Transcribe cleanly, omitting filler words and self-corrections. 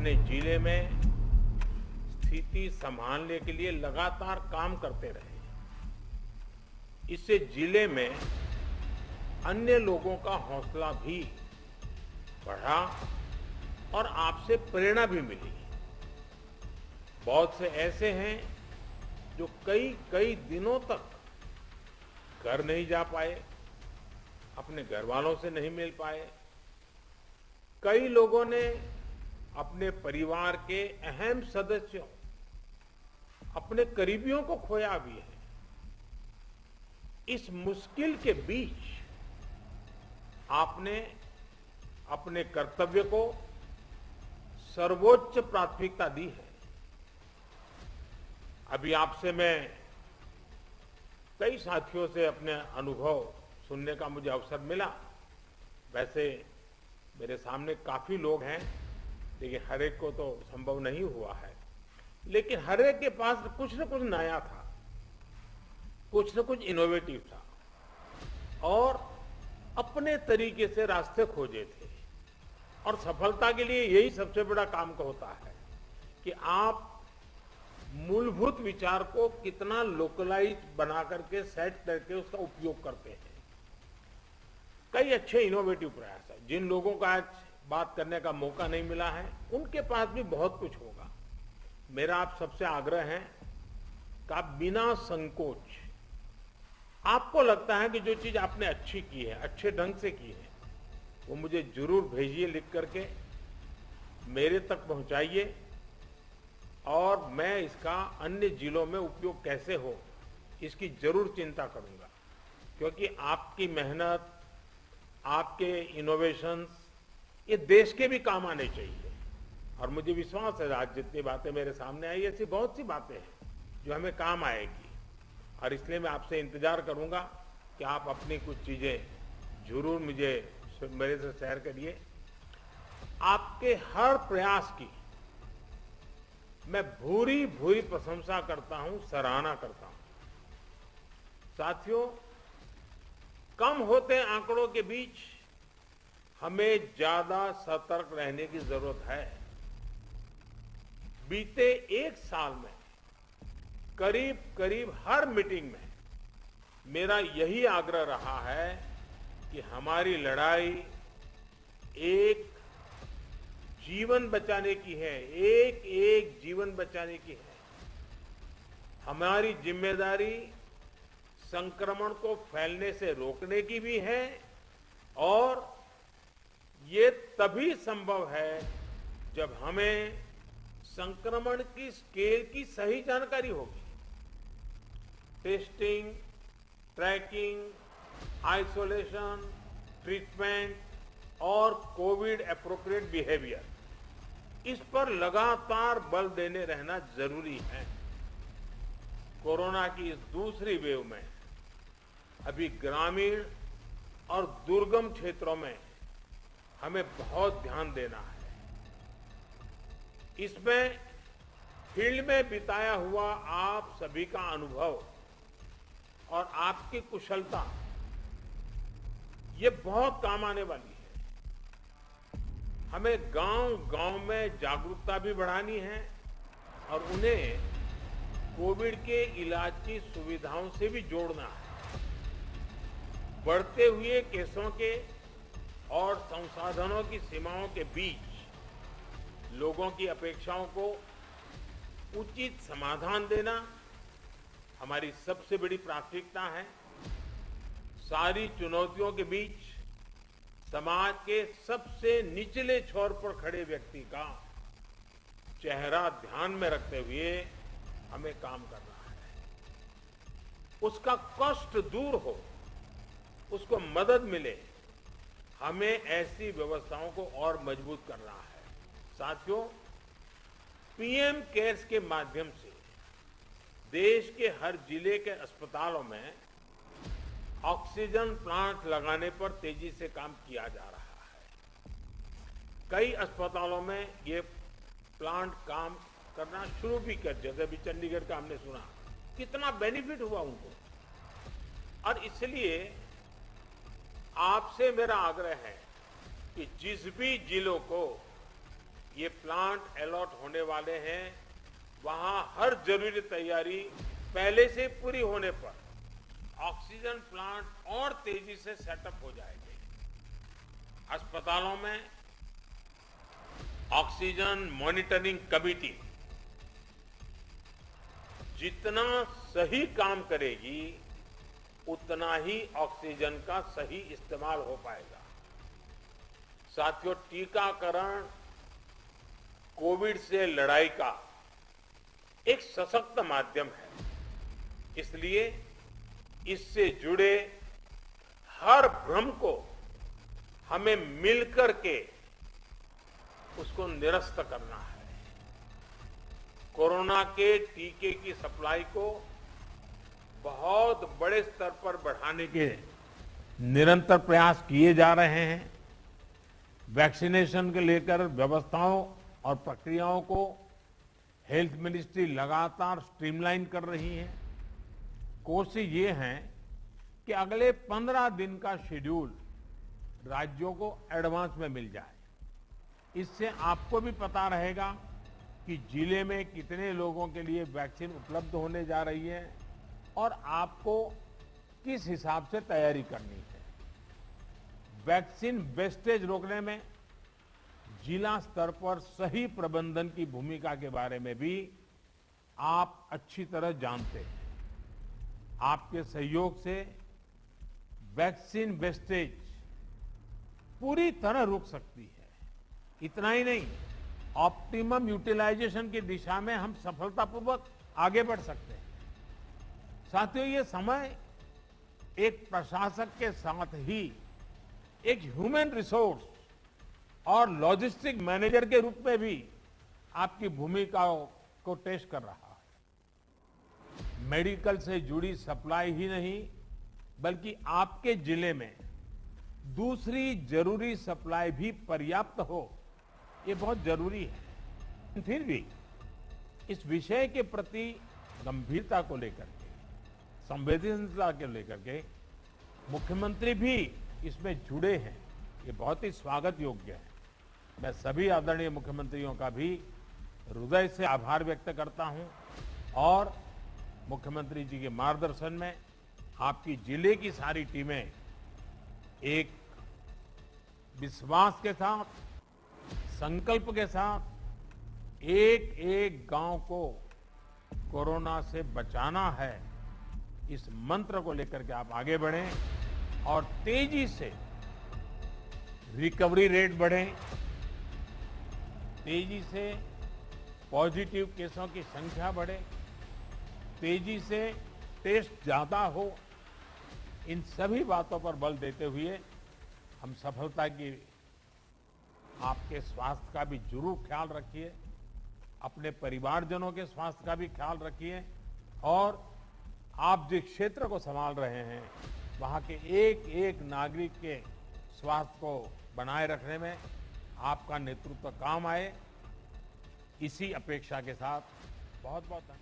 अपने जिले में स्थिति संभालने के लिए लगातार काम करते रहे। इससे जिले में अन्य लोगों का हौसला भी बढ़ा और आपसे प्रेरणा भी मिली। बहुत से ऐसे हैं जो कई कई दिनों तक घर नहीं जा पाए, अपने घर वालों से नहीं मिल पाए। कई लोगों ने अपने परिवार के अहम सदस्यों, अपने करीबियों को खोया भी है। इस मुश्किल के बीच आपने अपने कर्तव्य को सर्वोच्च प्राथमिकता दी है। अभी आपसे मैं कई साथियों से अपने अनुभव सुनने का मुझे अवसर मिला। वैसे मेरे सामने काफी लोग हैं, लेकिन हर एक को तो संभव नहीं हुआ है। लेकिन हर एक के पास कुछ न कुछ नया था, कुछ न कुछ इनोवेटिव था और अपने तरीके से रास्ते खोजे थे। और सफलता के लिए यही सबसे बड़ा काम का होता है कि आप मूलभूत विचार को कितना लोकलाइज बना करके सेट करके उसका उपयोग करते हैं। कई अच्छे इनोवेटिव प्रयास है। जिन लोगों का आज बात करने का मौका नहीं मिला है, उनके पास भी बहुत कुछ होगा। मेरा आप सबसे आग्रह है कि आप बिना संकोच, आपको लगता है कि जो चीज आपने अच्छी की है, अच्छे ढंग से की है, वो मुझे जरूर भेजिए, लिख करके मेरे तक पहुंचाइए और मैं इसका अन्य जिलों में उपयोग कैसे हो इसकी जरूर चिंता करूंगा। क्योंकि आपकी मेहनत, आपके इनोवेशंस ये देश के भी काम आने चाहिए। और मुझे विश्वास है आज जितनी बातें मेरे सामने आई, ऐसी बहुत सी बातें हैं जो हमें काम आएगी। और इसलिए मैं आपसे इंतजार करूंगा कि आप अपनी कुछ चीजें जरूर मुझे मेरे से शेयर करिए। आपके हर प्रयास की मैं भूरी भूरी प्रशंसा करता हूं, सराहना करता हूं। साथियों, कम होते आंकड़ों के बीच हमें ज्यादा सतर्क रहने की जरूरत है। बीते एक साल में करीब करीब हर मीटिंग में मेरा यही आग्रह रहा है कि हमारी लड़ाई एक जीवन बचाने की है, एक एक जीवन बचाने की है। हमारी जिम्मेदारी संक्रमण को फैलने से रोकने की भी है और ये तभी संभव है जब हमें संक्रमण की स्केल की सही जानकारी होगी। टेस्टिंग, ट्रैकिंग, आइसोलेशन, ट्रीटमेंट और कोविड एप्रोप्रिएट बिहेवियर, इस पर लगातार बल देने रहना जरूरी है। कोरोना की इस दूसरी वेव में अभी ग्रामीण और दुर्गम क्षेत्रों में हमें बहुत ध्यान देना है। इसमें फील्ड में बिताया हुआ आप सभी का अनुभव और आपकी कुशलता ये बहुत काम आने वाली है। हमें गांव-गांव में जागरूकता भी बढ़ानी है और उन्हें कोविड के इलाज की सुविधाओं से भी जोड़ना है। बढ़ते हुए केसों के और संसाधनों की सीमाओं के बीच लोगों की अपेक्षाओं को उचित समाधान देना हमारी सबसे बड़ी प्राथमिकता है। सारी चुनौतियों के बीच समाज के सबसे निचले छोर पर खड़े व्यक्ति का चेहरा ध्यान में रखते हुए हमें काम करना है। उसका कष्ट दूर हो, उसको मदद मिले, हमें ऐसी व्यवस्थाओं को और मजबूत करना है। साथियों, पीएम केयर्स के माध्यम से देश के हर जिले के अस्पतालों में ऑक्सीजन प्लांट लगाने पर तेजी से काम किया जा रहा है। कई अस्पतालों में ये प्लांट काम करना शुरू भी कर, जैसे अभी चंडीगढ़ का हमने सुना, कितना बेनिफिट हुआ उनको। और इसलिए आपसे मेरा आग्रह है कि जिस भी जिलों को ये प्लांट अलॉट होने वाले हैं, वहां हर जरूरी तैयारी पहले से पूरी होने पर ऑक्सीजन प्लांट और तेजी से सेटअप हो जाएंगे। अस्पतालों में ऑक्सीजन मॉनिटरिंग कमेटी जितना सही काम करेगी, उतना ही ऑक्सीजन का सही इस्तेमाल हो पाएगा। साथियों, टीकाकरण कोविड से लड़ाई का एक सशक्त माध्यम है, इसलिए इससे जुड़े हर भ्रम को हमें मिलकर के उसको निरस्त करना है। कोरोना के टीके की सप्लाई को बहुत बड़े स्तर पर बढ़ाने के निरंतर प्रयास किए जा रहे हैं। वैक्सीनेशन के लेकर व्यवस्थाओं और प्रक्रियाओं को हेल्थ मिनिस्ट्री लगातार स्ट्रीमलाइन कर रही है। कोशिश ये है कि अगले 15 दिन का शेड्यूल राज्यों को एडवांस में मिल जाए। इससे आपको भी पता रहेगा कि जिले में कितने लोगों के लिए वैक्सीन उपलब्ध होने जा रही है और आपको किस हिसाब से तैयारी करनी है। वैक्सीन वेस्टेज रोकने में जिला स्तर पर सही प्रबंधन की भूमिका के बारे में भी आप अच्छी तरह जानते हैं। आपके सहयोग से वैक्सीन वेस्टेज पूरी तरह रुक सकती है। इतना ही नहीं, ऑप्टिमम यूटिलाइजेशन की दिशा में हम सफलतापूर्वक आगे बढ़ सकते हैं। साथियों, ये समय एक प्रशासक के साथ ही एक ह्यूमन रिसोर्स और लॉजिस्टिक मैनेजर के रूप में भी आपकी भूमिकाओं को टेस्ट कर रहा है। मेडिकल से जुड़ी सप्लाई ही नहीं, बल्कि आपके जिले में दूसरी जरूरी सप्लाई भी पर्याप्त हो, ये बहुत जरूरी है। फिर भी इस विषय के प्रति गंभीरता को लेकर के, संवेदनशीलता को लेकर के मुख्यमंत्री भी इसमें जुड़े हैं, ये बहुत ही स्वागत योग्य है। मैं सभी आदरणीय मुख्यमंत्रियों का भी हृदय से आभार व्यक्त करता हूं और मुख्यमंत्री जी के मार्गदर्शन में आपकी जिले की सारी टीमें एक विश्वास के साथ, संकल्प के साथ एक एक गांव को कोरोना से बचाना है, इस मंत्र को लेकर के आप आगे बढ़ें और तेजी से रिकवरी रेट बढ़े, तेजी से पॉजिटिव केसों की संख्या बढ़े, तेजी से टेस्ट ज्यादा हो। इन सभी बातों पर बल देते हुए हम सफलता की, आपके स्वास्थ्य का भी जरूर ख्याल रखिए, अपने परिवारजनों के स्वास्थ्य का भी ख्याल रखिए और आप जिस क्षेत्र को संभाल रहे हैं वहां के एक एक नागरिक के स्वास्थ्य को बनाए रखने में आपका नेतृत्व काम आए, इसी अपेक्षा के साथ बहुत बहुत धन्यवाद।